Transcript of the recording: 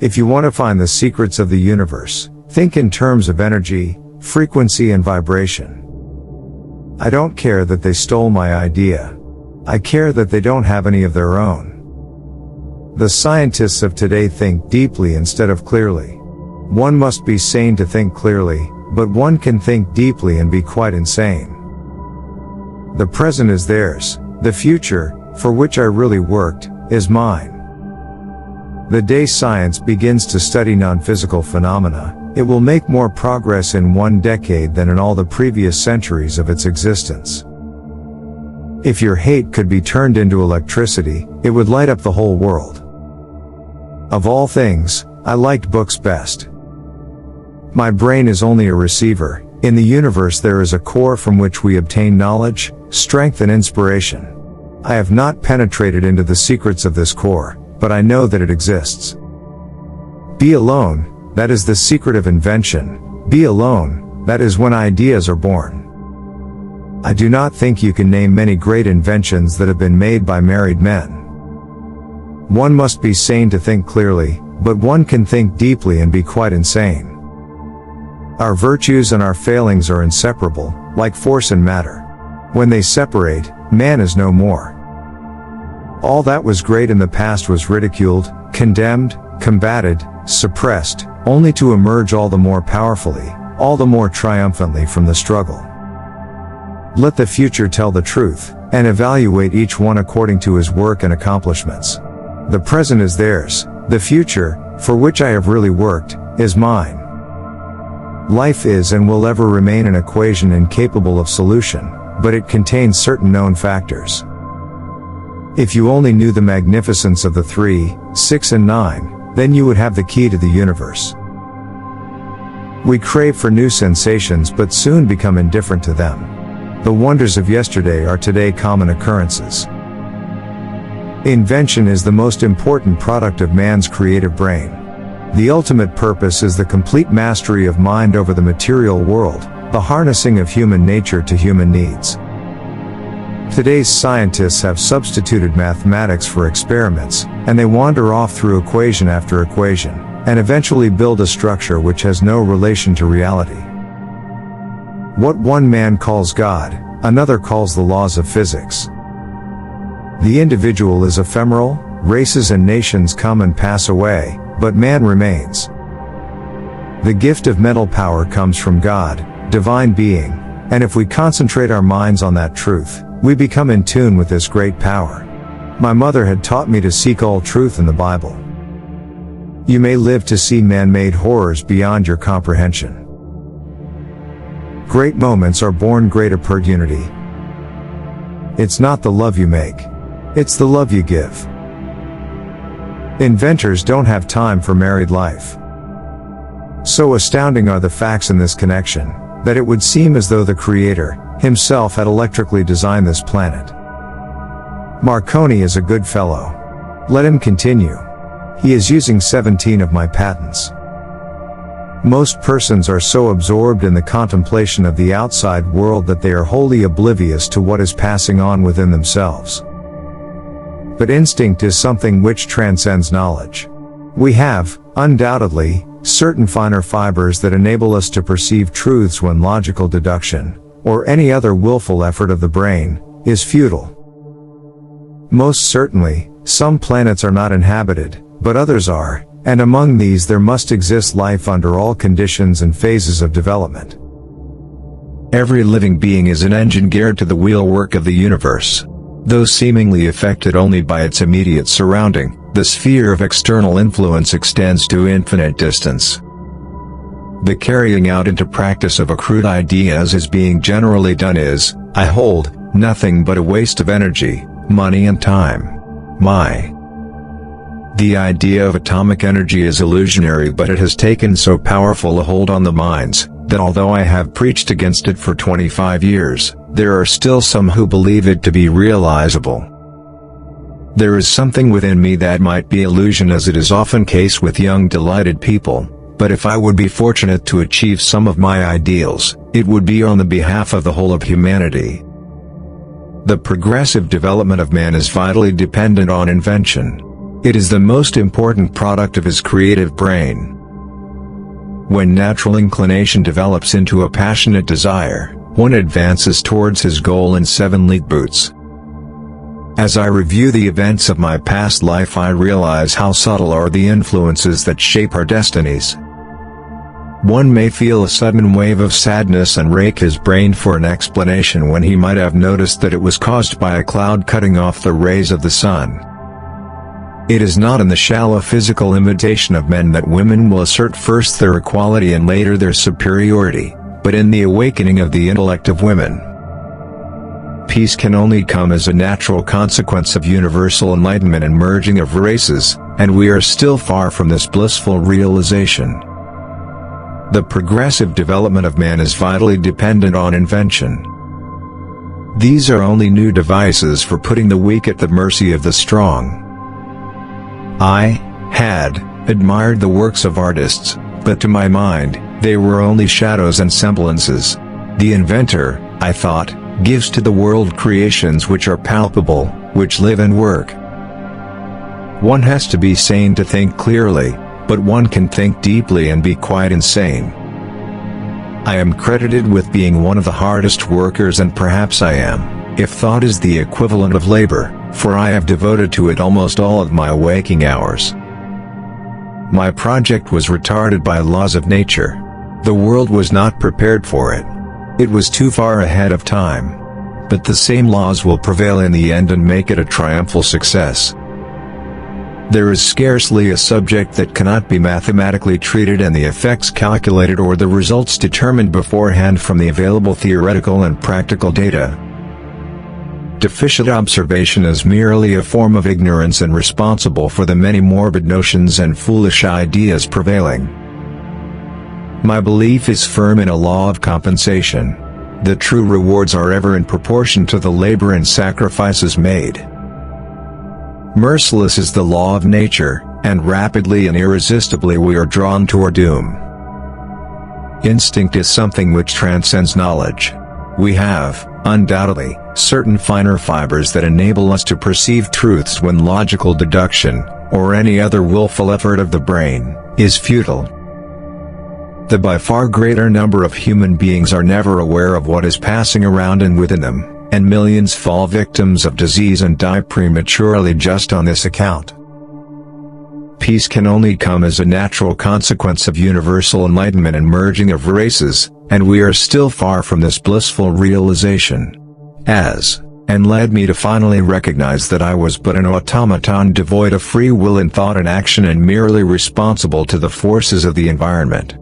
If you want to find the secrets of the universe, think in terms of energy, frequency and vibration. I don't care that they stole my idea. I care that they don't have any of their own. The scientists of today think deeply instead of clearly. One must be sane to think clearly, but one can think deeply and be quite insane. The present is theirs. The future, for which I really worked, is mine. The day science begins to study non-physical phenomena, it will make more progress in 1 decade than in all the previous centuries of its existence. If your hate could be turned into electricity, it would light up the whole world. Of all things, I liked books best. My brain is only a receiver. In the universe there is a core from which we obtain knowledge, strength and inspiration. I have not penetrated into the secrets of this core, but I know that it exists. Be alone, that is the secret of invention. Be alone, that is when ideas are born. I do not think you can name many great inventions that have been made by married men. One must be sane to think clearly, but one can think deeply and be quite insane. Our virtues and our failings are inseparable, like force and matter. When they separate, man is no more. All that was great in the past was ridiculed, condemned, combated, suppressed, only to emerge all the more powerfully, all the more triumphantly from the struggle. Let the future tell the truth, and evaluate each one according to his work and accomplishments. The present is theirs. The future, for which I have really worked, is mine. Life is and will ever remain an equation incapable of solution, but it contains certain known factors. If you only knew the magnificence of the 3, 6 and 9, then you would have the key to the universe. We crave for new sensations but soon become indifferent to them. The wonders of yesterday are today common occurrences. Invention is the most important product of man's creative brain. The ultimate purpose is the complete mastery of mind over the material world, the harnessing of human nature to human needs. Today's scientists have substituted mathematics for experiments, and they wander off through equation after equation, and eventually build a structure which has no relation to reality. What one man calls God, another calls the laws of physics. The individual is ephemeral, races and nations come and pass away, but man remains. The gift of mental power comes from God, divine being, and if we concentrate our minds on that truth, we become in tune with this great power. My mother had taught me to seek all truth in the Bible. You may live to see man-made horrors beyond your comprehension. Great moments are born great opportunity. It's not the love you make. It's the love you give. Inventors don't have time for married life. So astounding are the facts in this connection, that it would seem as though the Creator, himself had electrically designed this planet. Marconi is a good fellow. Let him continue. He is using 17 of my patents. Most persons are so absorbed in the contemplation of the outside world that they are wholly oblivious to what is passing on within themselves. But instinct is something which transcends knowledge. We have, undoubtedly, certain finer fibers that enable us to perceive truths when logical deduction, or any other willful effort of the brain, is futile. Most certainly, some planets are not inhabited, but others are, and among these there must exist life under all conditions and phases of development. Every living being is an engine geared to the wheelwork of the universe. Though seemingly affected only by its immediate surrounding, the sphere of external influence extends to infinite distance. The carrying out into practice of accrued ideas as being generally done is, I hold, nothing but a waste of energy, money and time. The idea of atomic energy is illusionary, but it has taken so powerful a hold on the minds, that although I have preached against it for 25 years, there are still some who believe it to be realizable. There is something within me that might be illusion, as it is often case with young delighted people, but if I would be fortunate to achieve some of my ideals, it would be on the behalf of the whole of humanity. The progressive development of man is vitally dependent on invention. It is the most important product of his creative brain. When natural inclination develops into a passionate desire, one advances towards his goal in 7 league boots. As I review the events of my past life, I realize how subtle are the influences that shape our destinies. One may feel a sudden wave of sadness and rake his brain for an explanation when he might have noticed that it was caused by a cloud cutting off the rays of the sun. It is not in the shallow physical imitation of men that women will assert first their equality and later their superiority, but in the awakening of the intellect of women. Peace can only come as a natural consequence of universal enlightenment and merging of races, and we are still far from this blissful realization. The progressive development of man is vitally dependent on invention. These are only new devices for putting the weak at the mercy of the strong. I had admired the works of artists, but to my mind, they were only shadows and semblances. The inventor, I thought, gives to the world creations which are palpable, which live and work. One has to be sane to think clearly, but one can think deeply and be quite insane. I am credited with being one of the hardest workers, and perhaps I am, if thought is the equivalent of labor, for I have devoted to it almost all of my waking hours. My project was retarded by laws of nature. The world was not prepared for it. It was too far ahead of time. But the same laws will prevail in the end and make it a triumphal success. There is scarcely a subject that cannot be mathematically treated and the effects calculated or the results determined beforehand from the available theoretical and practical data. Deficient observation is merely a form of ignorance and responsible for the many morbid notions and foolish ideas prevailing. My belief is firm in a law of compensation. The true rewards are ever in proportion to the labor and sacrifices made. Merciless is the law of nature, and rapidly and irresistibly we are drawn to our doom. Instinct is something which transcends knowledge. We have, undoubtedly, certain finer fibers that enable us to perceive truths when logical deduction, or any other willful effort of the brain, is futile. The by far greater number of human beings are never aware of what is passing around and within them, and millions fall victims of disease and die prematurely just on this account. Peace can only come as a natural consequence of universal enlightenment and merging of races, and we are still far from this blissful realization. And led me to finally recognize that I was but an automaton devoid of free will in thought and action and merely responsible to the forces of the environment.